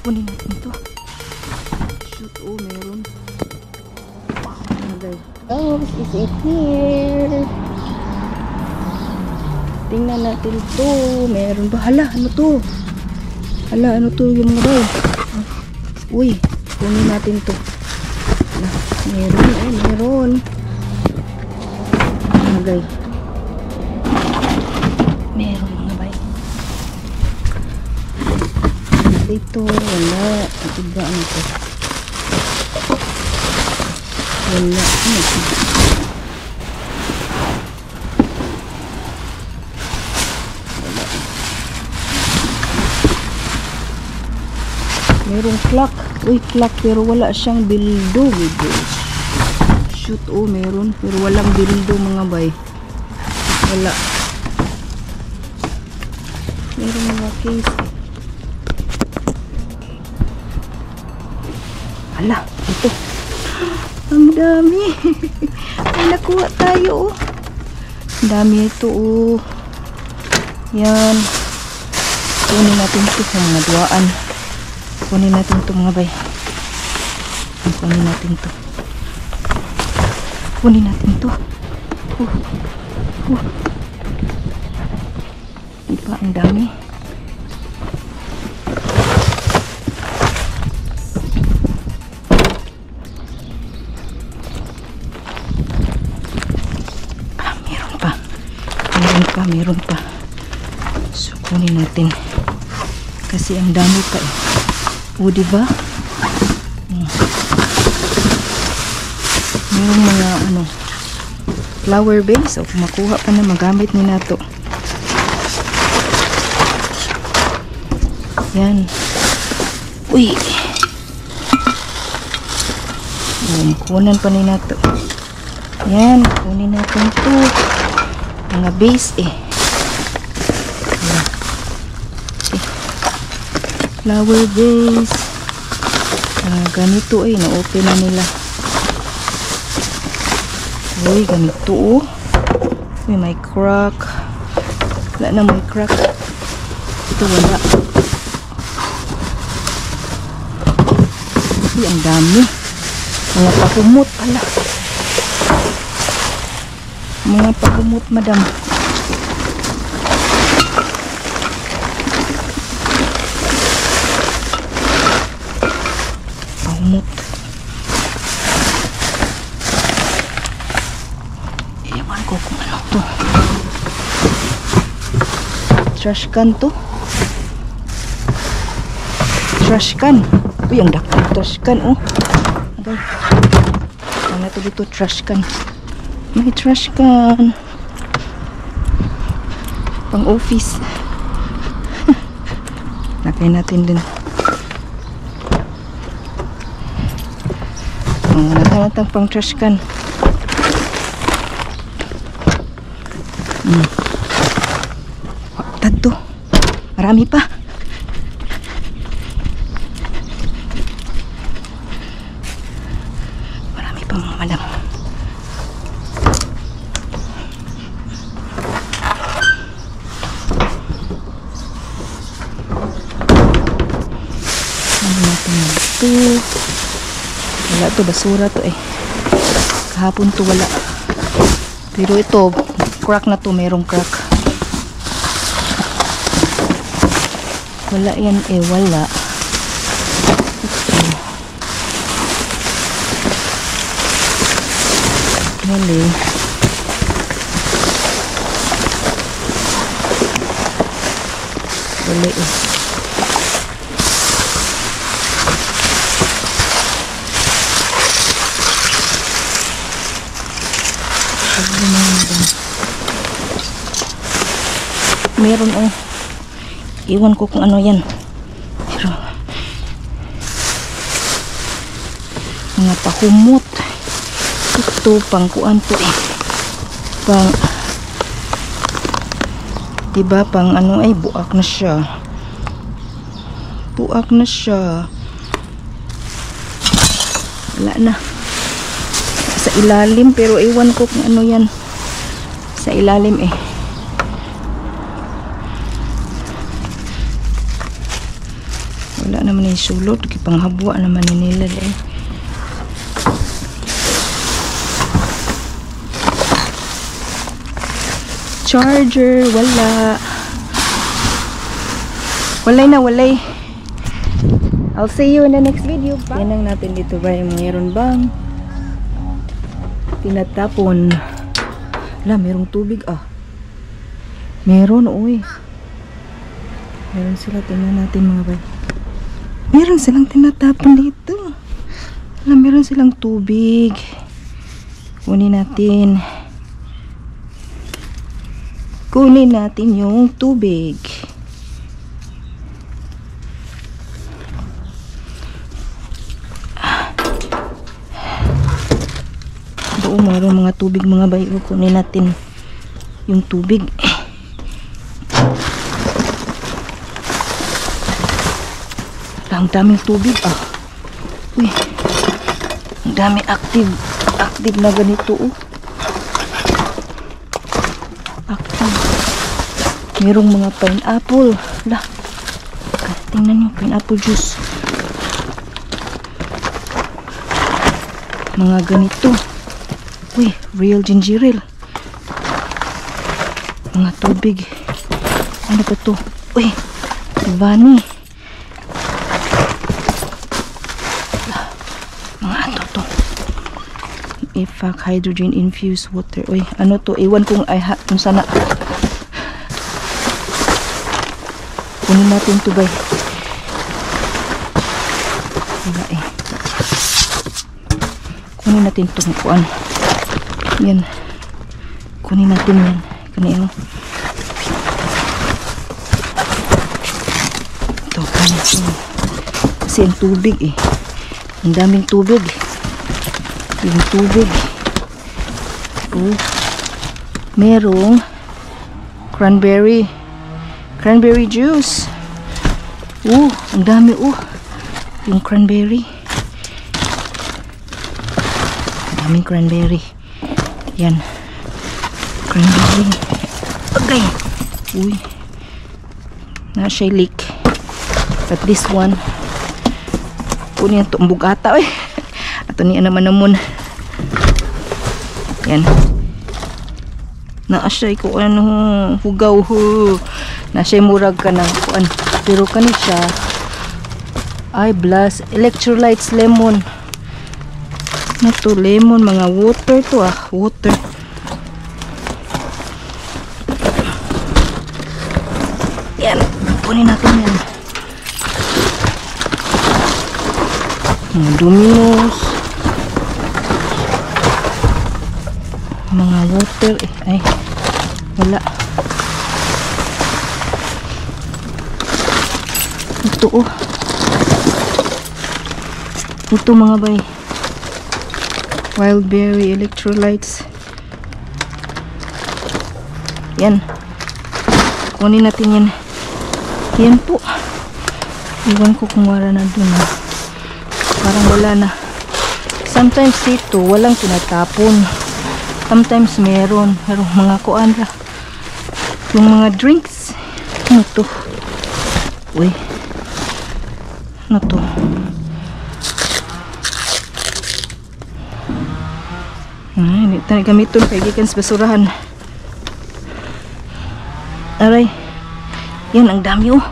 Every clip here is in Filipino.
Kunin natin ito. Shoot, oh, meron. Oh, is it here? Tingnan natin to. Meron ba? Hala, ano to? Hala, ano to yung mga bay? Uy, kunin natin to. Hala, meron, eh, meron. Mga bay. Meron mga bay. Dito, wala. Ito ba ano to? Wala. Ano to? Merong clock. Uy, clock. Pero wala siyang bildo. Shoot, oh, meron. Pero walang bildo mga bay. Wala. Meron mga case. Hala, ito. Ang dami. Ay, nakuha tayo, oh. Ang dami ito, oh. Yan. Kunin natin ito sa mga duwaan. Kunin natin ito mga bay. Kunin natin ito. Kunin natin ito. Diba ang dami. Meron pa. So kunin natin. Kasi ang dami pa eh. O, diba? Merong mga ano, flower base. O, makuha pa na, magamit ni nato. Yan. Uy! Kunan pa ni nato. Yan, kunin natin ito. Mga base eh. Flower base. Ganito eh, na-open na nila. Uy, ganito oh. Uy, may crack. Wala na, may crack. Ito wala. Uy, ang dami. Mga pakumot pala. Mga pakumot, madam. Pakumot. Ewan ko kung ano to. Trash can to. Trash can. Uy, ang dakong trash can, oh. Okay. Ano to dito, trash can. May trash can. Pang office. Lagay natin din. Natang pang trash can. Tadto. Marami pa. Marami pa mga madam. Wala to, basura to eh. Kahapon to wala. Pero ito, crack na to, merong crack. Wala yan eh, wala. Ito. Mali. Wala eh. Meron oh. Iwan ko kung ano yan. Pero mga pahumot. Ito pang kuan to eh. Pang diba pang ano ay buak na siya. Buak na siya. Wala na. Sa ilalim pero iwan ko kung ano yan. Sa ilalim eh. Wala naman yung sulod. Panghabwa naman nila eh. Charger, wala. Walay na, walay. I'll see you in the next video. Tingnan natin dito ba yung mayroon bang tinatapon. Wala, mayroong tubig ah. Meron, uy. Meron sila, tingnan natin mga bay. Meron silang tinatapon dito. Wala, meron silang tubig. Kunin natin. Kunin natin yung tubig. Oo, mayroong mga tubig mga bay. Kunin natin yung tubig. Ang daming tubig ah. Uy. Ang dami active na ganito oh. Active. Merong mga pineapple. Lah. Tingnan niyo, pineapple juice. Mga ganito. Uy, real ginger ale. Mga tubig. Ano ba to? Uy, Vani. Mga ano to? Ifac hydrogen infused water. Uy, ano to? Iwan kung kung sana. Kunin natin to bay. Wala eh. Kunin natin to kuan. Yan. Kunin natin yan. Kanino. Ito, kanino. Kasi ang tubig eh. Ang daming tubig. Yung tubig. Oh. Merong cranberry juice. Oh, ang dami oh. Yung cranberry. Ang daming cranberry. Yan. Cranberry. Okay. Uy. Na siya leak. But this one. Kunin ito. Ang bugata eh. Ato niya naman naman. Yan. Na siya ko ano. Hugaw ho. Na siya murag ka ng kuan. Pero kanit siya. Ay blast. Electrolytes lemon. Na to lemon, mga water to ah, water. Yan, kunin natin yan. Mga Domino's. Mga water eh, ay, wala. Ito oh. Ito mga bay. Wild berry electrolytes. Yan. Kunin natin yan. Yan po. Iwan ko kung wala na dun. Parang wala na. Sometimes dito walang tinatapon. Sometimes meron. Pero mga kuan la. Yung mga drinks. Ano to? Uy. Ano to? Hindi tayo gamiton kay gikan sa basurahan. Aray. Yan ang dami oh.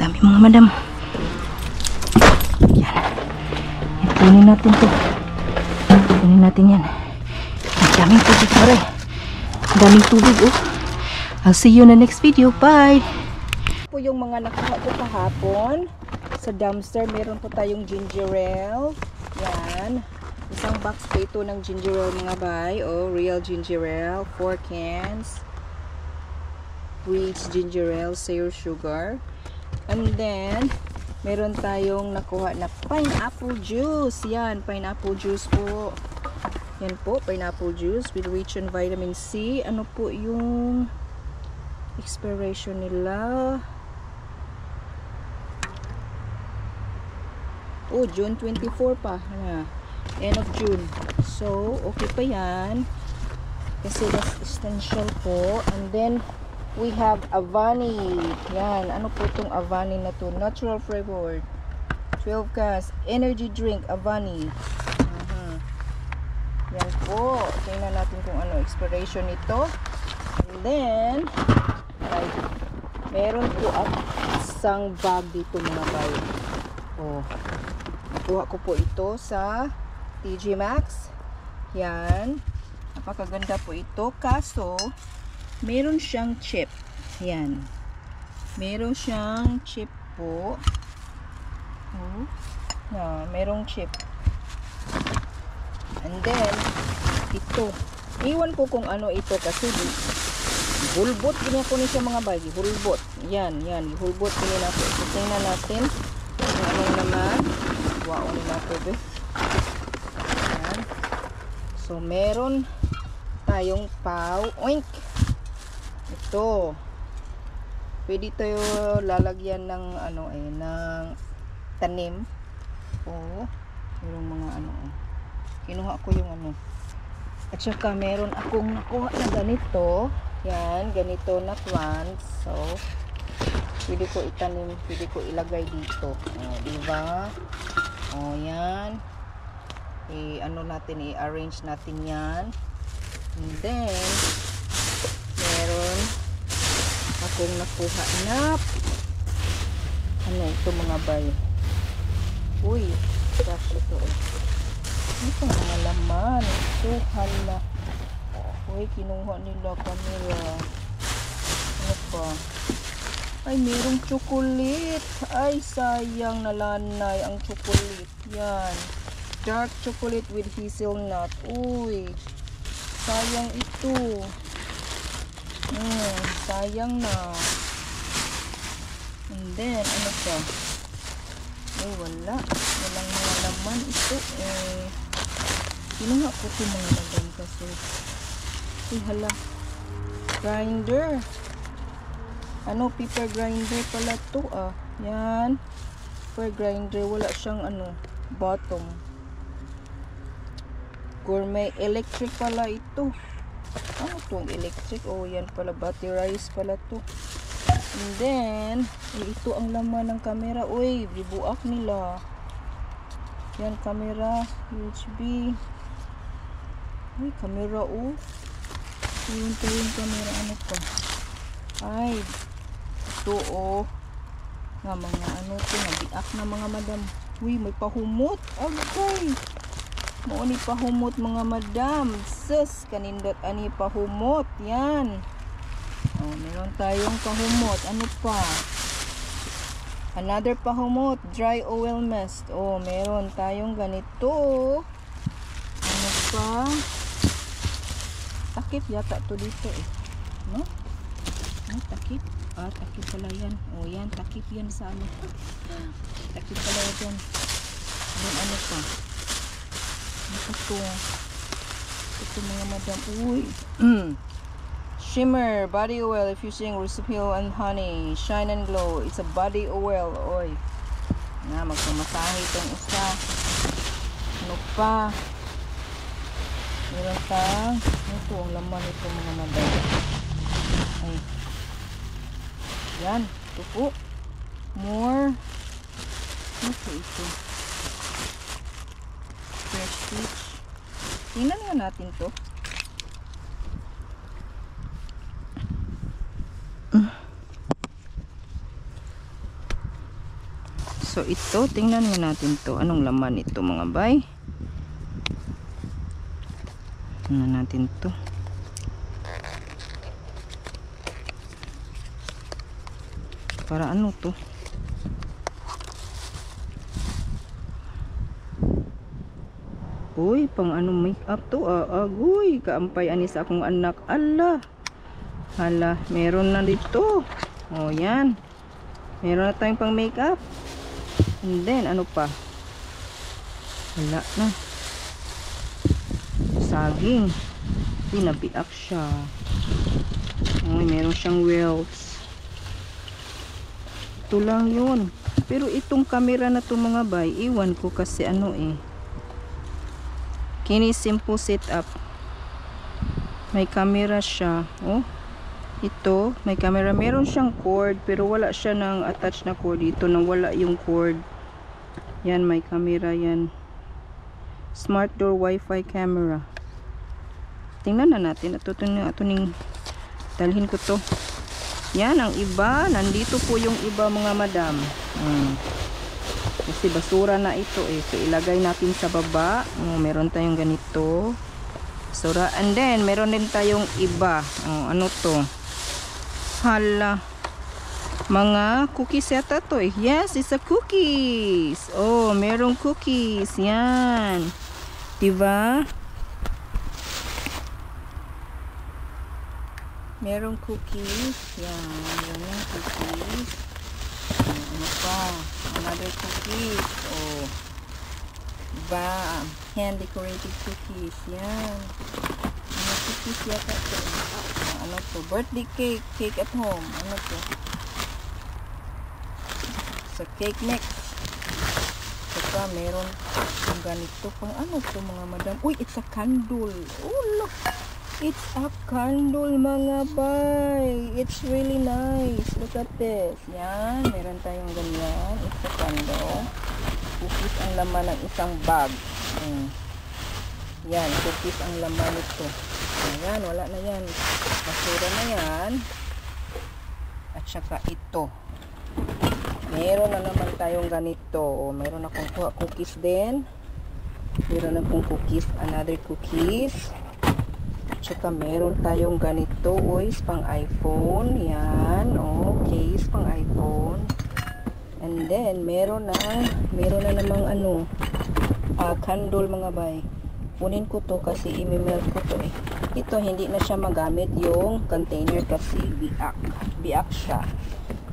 Dami mga madam. Yan. Kunin natin to. Kunin natin yan. Ang daming tubig aray. Ang daming tubig oh. I'll see you in the next video. Bye. Po yung mga nakuha ko kahapon. Sa dumpster, meron po tayong ginger ale. Yan. Isang box po ito ng ginger ale mga bay. Oh, real ginger ale. 4 cans. Breeds ginger ale, zero sugar. And then, meron tayong nakuha na pineapple juice. Yan, pineapple juice po. Yan po, pineapple juice with rich in vitamin C. Ano po yung expiration nila? Oh, June 24 pa. End of June. So, okay pa yan. Kasi that's essential po. And then, We have Avani. Yan. Ano po itong Avani na to? Natural flavored. 12 cas. Energy drink. Avani. Yan po. Tingnan natin kung ano expiration nito. And then, meron po at isang bag dito mga bay. Oh. Nakuha ko po ito sa TJ Maxx. Yan. Napakaganda po ito. Kaso, meron siyang chip. Yan. Meron siyang chip po. Merong chip. And then, ito. Iwan ko kung ano ito kasi hulbot. Ganyan ko niya mga bagi. Hulbot. Yan. Hulbot. Ganyan natin. So, tingnan natin. Kung ano naman. Wow, natin. Yan. So, meron tayong pau. Oink! Ito. Pwede tayo lalagyan ng ng tanim. Merong mga kinuha ko yung at saka meron akong nakuha na ganito. Yan, ganito na plants. So, pwede ko itanim, pwede ko ilagay dito. Diba? Yan. Natin, i-arrange natin yan. And then, meron akong nakuha na ito mga bay. Uy, gosh, ito ito mga laman. Ito, hala. Uy, kinuha nila camera. Ano pa? Ay, merong chocolate. Ay, sayang, nalanay ang chocolate. Yan. Dark chocolate with hazelnut. Uy, sayang ito. Sayang na. And then, ano pa? Ay, wala. Walang mga laman ito. Kinuha ko ito mga laman kasi. Ay, hala. Grinder. Paper grinder pala to Yan. Paper grinder. Wala siyang bottom. Gourmet electric pala ito. Ano itong electric? Yan pala. Batterized pala to. And then, ito ang laman ng camera. Uy, bibuak nila. Yan, camera. USB. Uy, camera Ayun to yung camera. Ano pa? Ay, ito nga mga nabiak na mga madam. Uy, may pahumot. Okay. Mo ni pahumot mga madam. Sus, kanindot ani pahumot. Yan. Meron tayong pahumot. Ano pa? Another pahumot. Dry oil mist. Meron tayong ganito. Ano pa? Takip yata to dito No? Takip. Takip pala yan. Yan. Takip yan sa Takip pala yan. Then ano pa? Ito mga madam. Uy. Shimmer body oil infusing recipe and honey. Shine and glow. It's a body oil. Oy. Magpamasahe itong isa. Ano pa? Meron tang ito ang laman ito mga madam. Ay. Yan. Ito po. More. Ito. Fresh peach. Tingnan nga natin to. So ito, tingnan nga natin to. Anong laman ito mga bay? Tingnan natin to. Para ano to? Uy, pang makeup to. Agoy, kaampay ani sa akong anak. Allah. Hala, meron na dito. Yan. Meron na tayong pang makeup. And then, ano pa? Wala na. Saging. Pinabiak siya. Meron siyang welts. Ito lang yun. Pero itong camera na to mga bay, iwan ko kasi Kini simple setup. May camera siya. Ito, may camera. Meron siyang cord, pero wala siya ng attached na cord. Dito nang wala yung cord. Yan, may camera yan. Smart door Wi-Fi camera. Tingnan na natin. Ito ning dalhin ko to. Yan, ang iba. Nandito po yung iba, mga madam. Kasi basura na ito eh. So, ilagay natin sa baba. Meron tayong ganito. Basura. And then, meron din tayong iba. Ano to? Hala. Mga cookies yata to eh. Yes, it's a cookies. Oh, merong cookies. Yan. Diba? Merong cookies. Yan. Meron yung cookies. Ano pa? Another cookies. Oh. Diba? Hand decorated cookies. Yan. Mga cookies yata to. Ano to? Birthday cake. Cake at home. Ano to? Sa cake mix. Saka meron yung ganito pang ano to, mga madam. Uy, it's a candle. Oh, look. It's a candle, mga bay. It's really nice. Look at this. Yan. Meron tayong ganyan. It's a candle. Cookies ang laman ng isang bag. Yan. Cookies ang laman nito. Ayan. Wala na yan. Basura na yan. At saka ito. Meron na naman tayong ganito. Meron akong cookies din. Meron akong cookies. Another cookies. Tsaka meron tayong ganito. Is pang iPhone. Yan. Case pang iPhone. And then, meron na namang ano. Candle, mga bay. Kunin ko to kasi i-melt ko to eh. Ito, hindi na siya magamit yung container kasi biak siya.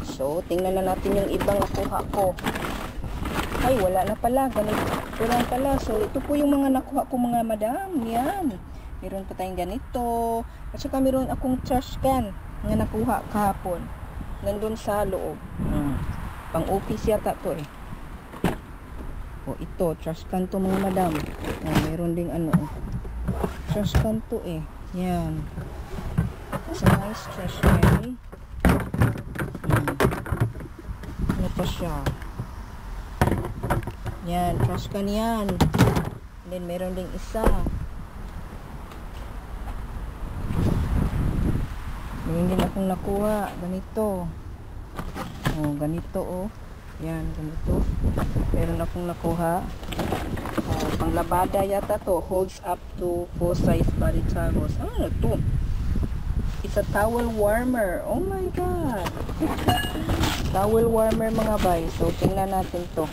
So, tingnan na natin yung ibang nakuha ko. Ay, wala na pala. Ganito lang pala. So, ito po yung mga nakuha ko, mga madam. Yan. Meron pa tayong ganito. At saka meron akong trash can na nakuha kahapon. Nandun sa loob. Pang-office yata to eh. Ito. Trash can to, mga madam. Meron ding ano. Trash can to eh. Yan. It's a nice trash can. Ano pa siya? Yan, trash can yan. And then, meron ding isa. Meron din akong nakuha. Ganito. Ganito Yan, ganito. Meron akong nakuha. Panglabada yata to. Holds up to full size body towels. Ano to? It's a towel warmer. Oh my God. Towel warmer, mga bay. So, tingnan natin to.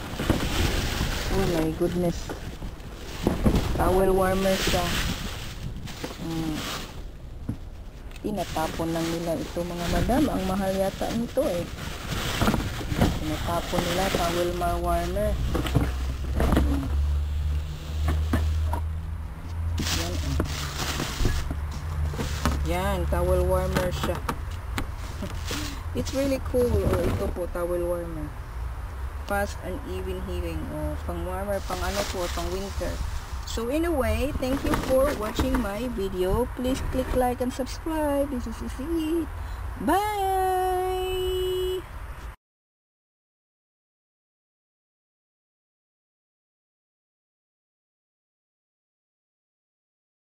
Oh my goodness. Towel warmer siya. Tinatapon lang nila ito, mga madam. Ang mahal yata nito eh. Tinatapon nila towel warmer. Yan, towel warmer siya. It's really cool. Ito po, towel warmer. Fast and even heating. Pang warmer, pang ano po, pang winter. So anyway, thank you for watching my video. Please click like and subscribe. This is Easy Eat. Bye!